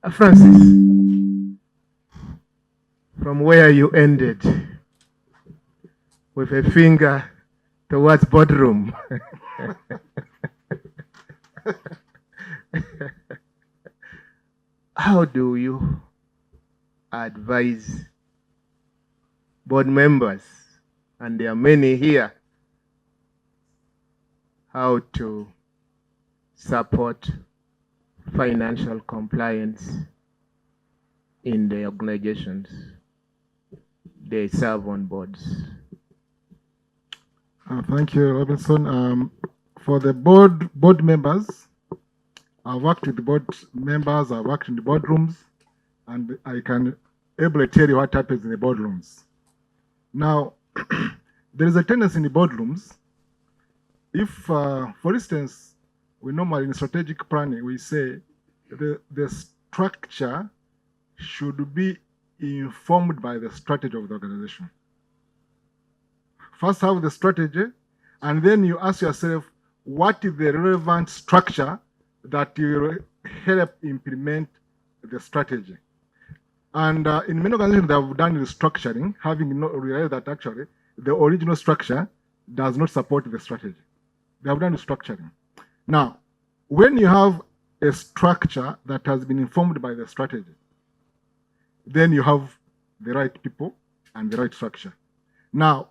Francis, from where you ended, with a finger towards boardroom. How do you advise board members, and there are many here, how to support financial compliance in the organizations they serve on boards? Thank you, Robinson. For the board members, I've worked with the board members, I've worked in the boardrooms, and I can able to tell you what happens in the boardrooms. Now, there is a tendency in the boardrooms, if, for instance, we normally in strategic planning, we say the structure should be informed by the strategy of the organization. First have the strategy, and then you ask yourself, what is the relevant structure that will help implement the strategy? And in many organizations that have done restructuring, having realized that actually the original structure does not support the strategy. They have done restructuring. Now, when you have a structure that has been informed by the strategy, then you have the right people and the right structure. Now,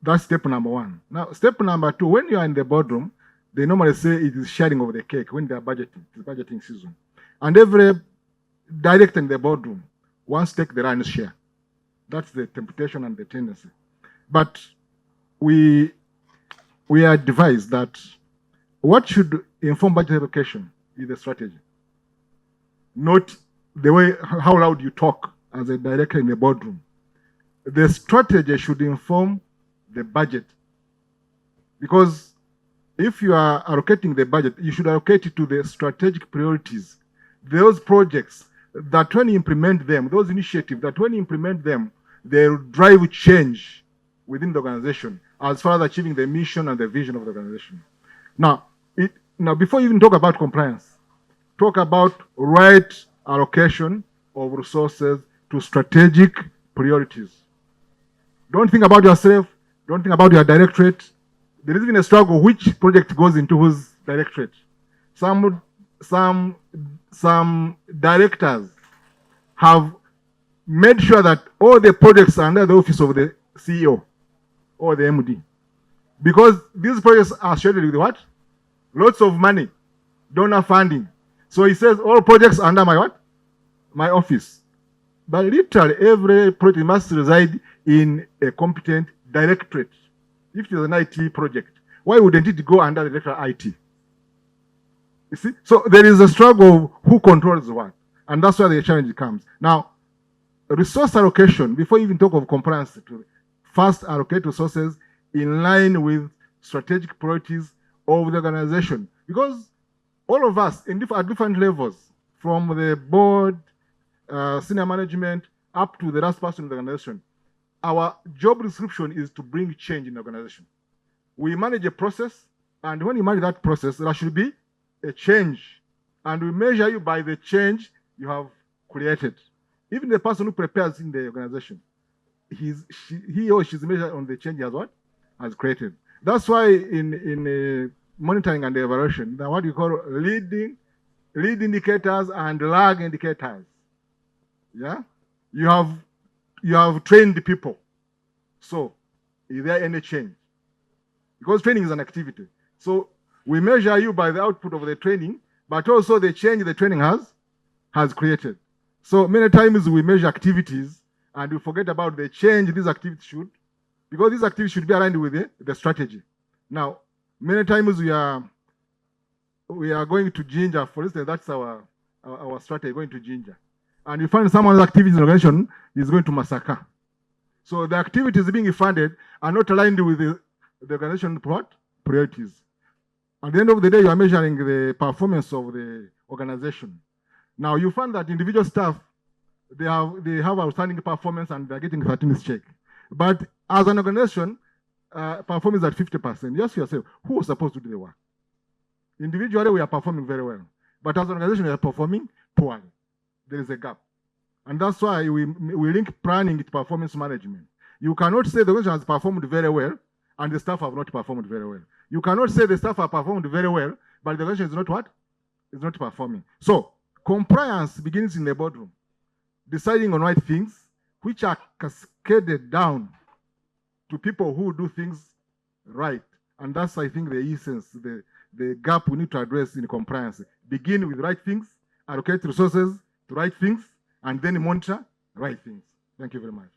that's step number one. Now, step number two, when you are in the boardroom, they normally say it is sharing of the cake when they are budgeting. It's budgeting season. And every director in the boardroom wants to take the lion's share. That's the temptation and the tendency. But we advise that what should inform budget allocation is the strategy, not the way, how loud you talk as a director in the boardroom. The strategy should inform the budget, because if you are allocating the budget, you should allocate it to the strategic priorities, those projects that when you implement them, those initiatives that when you implement them, they'll drive change within the organization as far as achieving the mission and the vision of the organization. Now, before you even talk about compliance, talk about right allocation of resources to strategic priorities. Don't think about yourself. Don't think about your directorate. There is even a struggle which project goes into whose directorate. Some directors have made sure that all the projects are under the office of the CEO or the MD, because these projects are scheduled with what? Lots of money, donor funding. So he says all projects are under my what? My office. But literally every project must reside in a competent directorate. If it is an IT project, why wouldn't it go under the director of IT? You see? So there is a struggle of who controls what. And that's where the challenge comes. Now, resource allocation, before you even talk of compliance, to first allocate resources in line with strategic priorities of the organization. Because all of us at different levels, from the board, senior management, up to the last person in the organization, our job description is to bring change in the organization. We manage a process, and when you manage that process, there should be a change. And we measure you by the change you have created. Even the person who prepares in the organization, he or she is measured on the change he has what? Has created. That's why in monitoring and evaluation, what you call lead indicators and lag indicators. Yeah? You have trained the people. So, is there any change? Because training is an activity. So, we measure you by the output of the training, but also the change the training has created. So, many times we measure activities and we forget about the change these activities should, because these activities should be aligned with the strategy. Now, many times we are going to Ginger, for instance, that's our strategy, going to Ginger. And you find someone's activities in the organization is going to Masaka. So the activities being funded are not aligned with the organization priorities. At the end of the day, you are measuring the performance of the organization. Now you find that individual staff, they have outstanding performance and they're getting 13th check. But as an organization, performance at 50%. Just yourself, who was supposed to do the work? Individually, we are performing very well. But as an organization, we are performing poorly. there is a gap. And that's why we link planning to performance management. You cannot say the organization has performed very well and the staff have not performed very well. You cannot say the staff have performed very well, but the organization is not what? Is not performing. So compliance begins in the boardroom, deciding on right things, which are cascaded down to people who do things right. And that's, I think, the essence, the gap we need to address in compliance. Begin with right things, allocate resources to right things, and then monitor right things. Thank you very much.